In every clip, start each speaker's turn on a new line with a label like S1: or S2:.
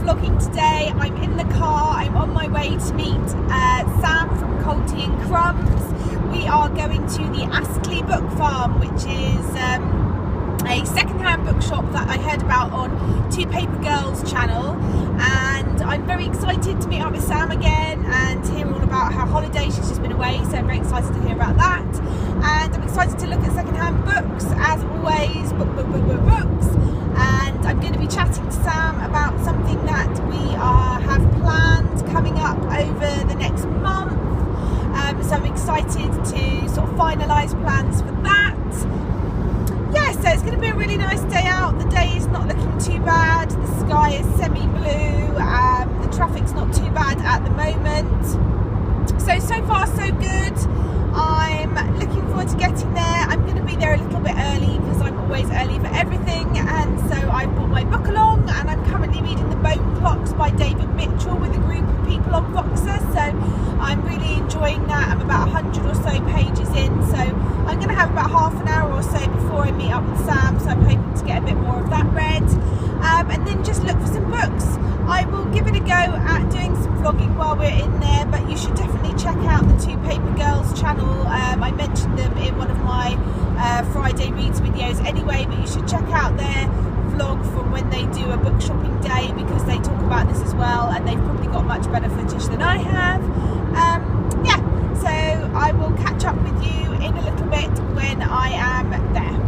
S1: vlogging today. I'm in the car, I'm on my way to meet Sam from ColdTeaAndCrumbs. We are going to the Astley Book Farm, which is a second-hand bookshop that I heard about on Two Paper Girls channel, and I'm very excited to meet up with Sam again and hear all about her holiday. She's just been away, so I'm very excited to hear about that, and I'm excited to look at second-hand books, as always, books, and I'm going to be chatting to Sam about something that we have planned coming up over the next month, so I'm excited to sort of finalise plans for that. Yeah, so it's going to be a really nice day out. The day is not looking too bad. The sky is semi-blue. The traffic's not too bad at the moment. So far so good. I'm looking forward to getting there. I'm going to be there a little bit early because I'm always early for everything, and so I brought my book along, and I'm currently reading The Bone Clocks by David Mitchell with a group of people on Voxer, so I'm really enjoying that. I'm about 100 or so pages in, so I'm going to have about half an hour or so before I meet up with Sam, so I'm hoping to get a bit more of that read, and then just look for some books. I will give it a go at doing some vlogging while we're in there, but you should definitely check out the Two Paper Girls channel. I mentioned them in one of my Friday Reads videos anyway, but you should check out their vlog from when they do a book shopping day, because they talk about this as well, and they've probably got much better footage than I have. Yeah, so I will catch up with you in a little bit when I am there.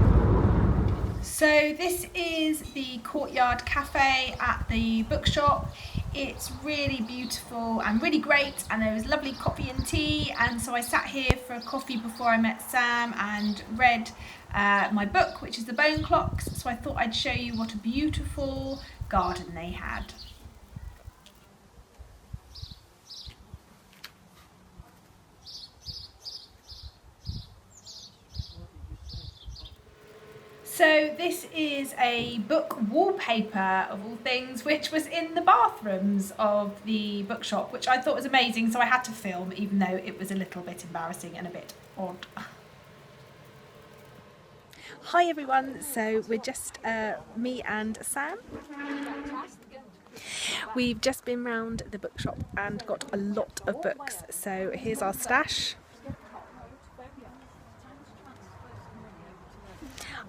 S1: So this is the courtyard cafe at the bookshop. It's really beautiful and really great, and there was lovely coffee and tea, and so I sat here for a coffee before I met Sam and read my book, which is The Bone Clocks. So I thought I'd show you what a beautiful garden they had. So this is a book wallpaper, of all things, which was in the bathrooms of the bookshop, which I thought was amazing, so I had to film, even though it was a little bit embarrassing and a bit odd. Hi everyone, so we're just me and Sam. We've just been round the bookshop and got a lot of books, so here's our stash.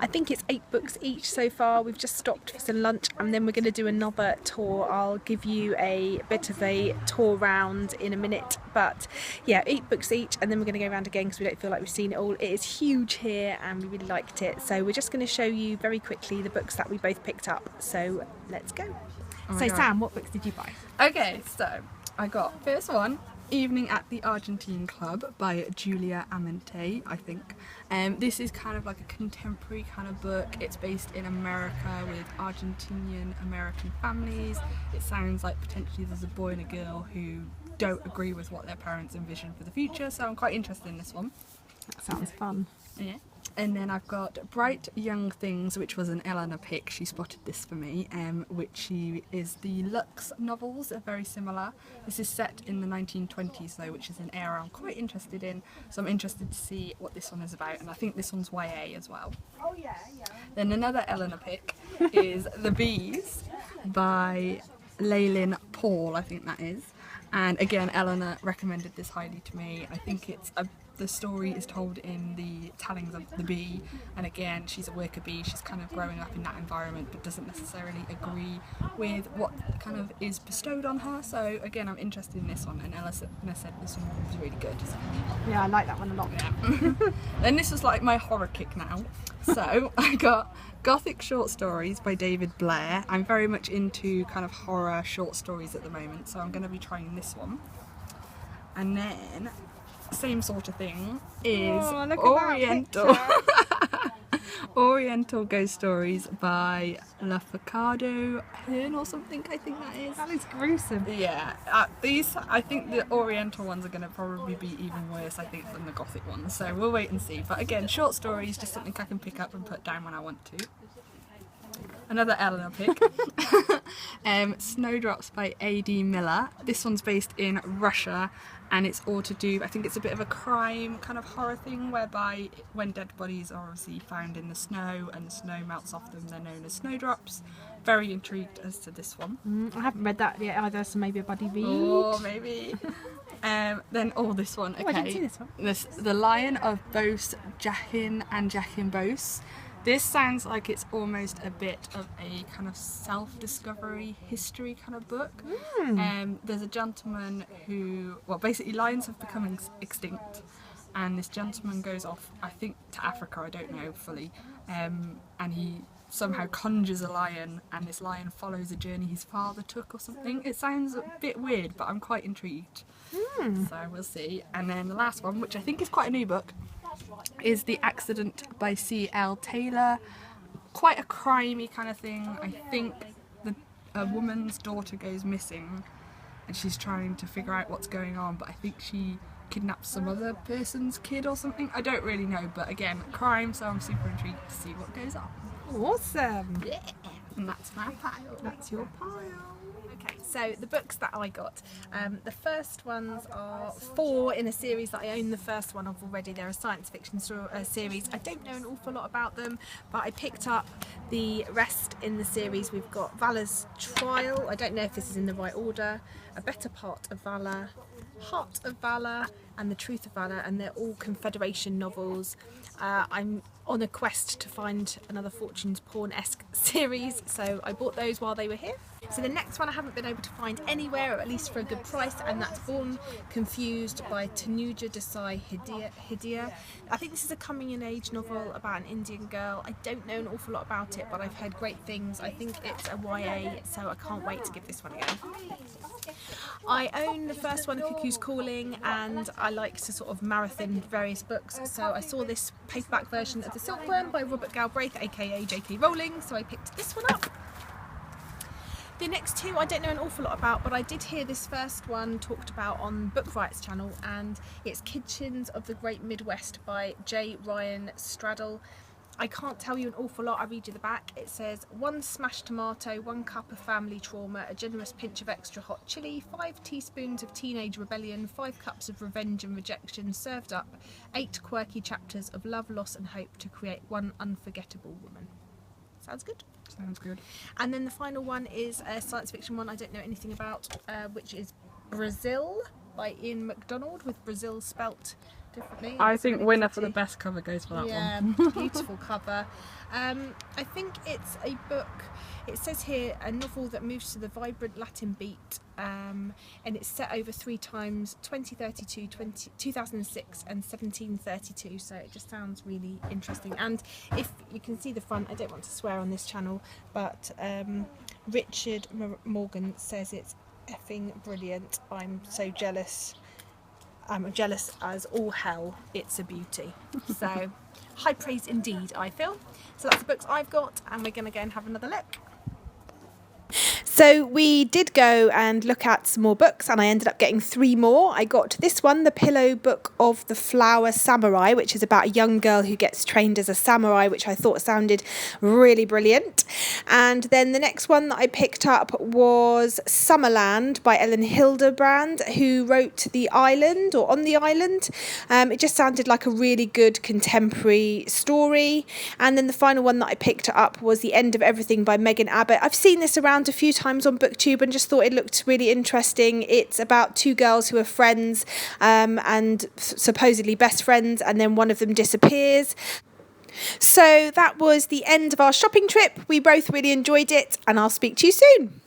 S1: I think it's 8 books each so far. We've just stopped for some lunch, and then we're going to do another tour. I'll give you a bit of a tour round in a minute, but yeah, 8 books each, and then we're going to go around again because we don't feel like we've seen it all. It is huge here and we really liked it, so we're just going to show you very quickly the books that we both picked up, so let's go. So Sam, what books did you buy?
S2: Okay, so I got first one, Evening at the Argentine Club by Julia Amante, I think. This is kind of like a contemporary kind of book. It's based in America with Argentinian American families. It sounds like potentially there's a boy and a girl who don't agree with what their parents envision for the future, so I'm quite interested in this one.
S1: That sounds fun.
S2: Yeah. And then I've got Bright Young Things, which was an Eleanor pick. She spotted this for me, which is the Lux novels are very similar. This is set in the 1920s though, which is an era I'm quite interested in. So I'm interested to see what this one is about, and I think this one's YA as well.
S1: Oh yeah, yeah.
S2: Then another Eleanor pick is The Bees by Leylin Paul, I think that is. And again, Eleanor recommended this highly to me. I think the story is told in the tellings of the bee, and again, she's a worker bee. She's kind of growing up in that environment, but doesn't necessarily agree with what kind of is bestowed on her. So again, I'm interested in this one, and Ella said this one was really good. So.
S1: Yeah, I like that one a lot.
S2: Yeah. Then this was like my horror kick now. So I got Gothic Short Stories by David Blair. I'm very much into kind of horror short stories at the moment, so I'm going to be trying this one. And then same sort of thing is Oriental Ghost Stories by Lafacado Hearn or something, I think that is.
S1: That is gruesome.
S2: Yeah, I think the Oriental ones are going to probably be even worse, I think, than the Gothic ones, so we'll wait and see. But again, short stories, just something I can pick up and put down when I want to. Another Eleanor pick. Snowdrops by A.D. Miller. This one's based in Russia, and it's all to do, I think it's a bit of a crime kind of horror thing, whereby when dead bodies are obviously found in the snow and the snow melts off them, they're known as snowdrops. very intrigued as to this one.
S1: I haven't read that yet either, so maybe a buddy read.
S2: Oh, maybe. Then this one. Okay.
S1: I didn't see this one.
S2: The Lion of Bos, Jachin and Jachin Bos. This sounds like it's almost a bit of a kind of self-discovery history kind of book. There's a gentleman who, well, basically lions have become extinct, and this gentleman goes off, I think, to Africa, I don't know fully, and he somehow conjures a lion, and this lion follows a journey his father took or something. It sounds a bit weird, but I'm quite intrigued. So we'll see. And then the last one, which I think is quite a new book, is The Accident by C.L. Taylor. Quite a crimey kind of thing. I think a woman's daughter goes missing and she's trying to figure out what's going on, but I think she kidnaps some other person's kid or something. I don't really know, but again, crime, so I'm super intrigued to see what goes on.
S1: Awesome.
S2: Yeah. And that's my pile.
S1: That's your pile. Okay, so the books that I got, the first ones are 4 in a series that I own the first one of already. They're a science fiction series. I don't know an awful lot about them, but I picked up the rest in the series. We've got Valor's Trial, I don't know if this is in the right order, A Better Part of Valor, Heart of Valor, and The Truth of Valor, and they're all Confederation novels. I'm on a quest to find another Fortune's Pawn-esque series, so I bought those while they were here. So the next one I haven't been able to find anywhere, or at least for a good price, and that's Born Confused by Tanuja Desai Hidia. I think this is a coming-in-age novel about an Indian girl. I don't know an awful lot about it, but I've heard great things. I think it's a YA, so I can't wait to give this one a go. I own the first one, Cuckoo's Calling, and I like to sort of marathon various books, so I saw this paperback version of The Silkworm by Robert Galbraith, aka J.K. Rowling, so I picked this one up. The next 2 I don't know an awful lot about, but I did hear this first one talked about on Book Riot's channel, and it's Kitchens of the Great Midwest by J. Ryan Straddle. I can't tell you an awful lot. I'll read you the back. It says 1 smashed tomato, 1 cup of family trauma, a generous pinch of extra hot chili, 5 teaspoons of teenage rebellion, 5 cups of revenge and rejection, served up, 8 quirky chapters of love, loss and hope to create 1 unforgettable woman. Sounds good?
S2: Sounds good.
S1: And then the final one is a science fiction one I don't know anything about, which is Brazil by Ian MacDonald, with Brazil spelt differently.
S2: I think winner for the best cover goes for that one.
S1: Yeah, beautiful cover. I think it's a book, it says here, a novel that moves to the vibrant Latin beat, and it's set over 3 times, 2032, 2006 and 1732, so it just sounds really interesting. And if you can see the front, I don't want to swear on this channel, but Richard Morgan says it's effing brilliant. I'm so jealous. I'm jealous as all hell. It's a beauty. So high praise indeed, I feel. So that's the books I've got, and we're going to go and have another look. So we did go and look at some more books, and I ended up getting 3 more. I got this one, The Pillow Book of the Flower Samurai, which is about a young girl who gets trained as a samurai, which I thought sounded really brilliant. And then the next one that I picked up was Summerland by Ellen Hildebrand, who wrote The Island, or On the Island. It just sounded like a really good contemporary story. And then the final one that I picked up was The End of Everything by Megan Abbott. I've seen this around a few times on Booktube and just thought it looked really interesting. It's about 2 girls who are friends, and supposedly best friends, and then one of them disappears. So that was the end of our shopping trip. We both really enjoyed it, and I'll speak to you soon.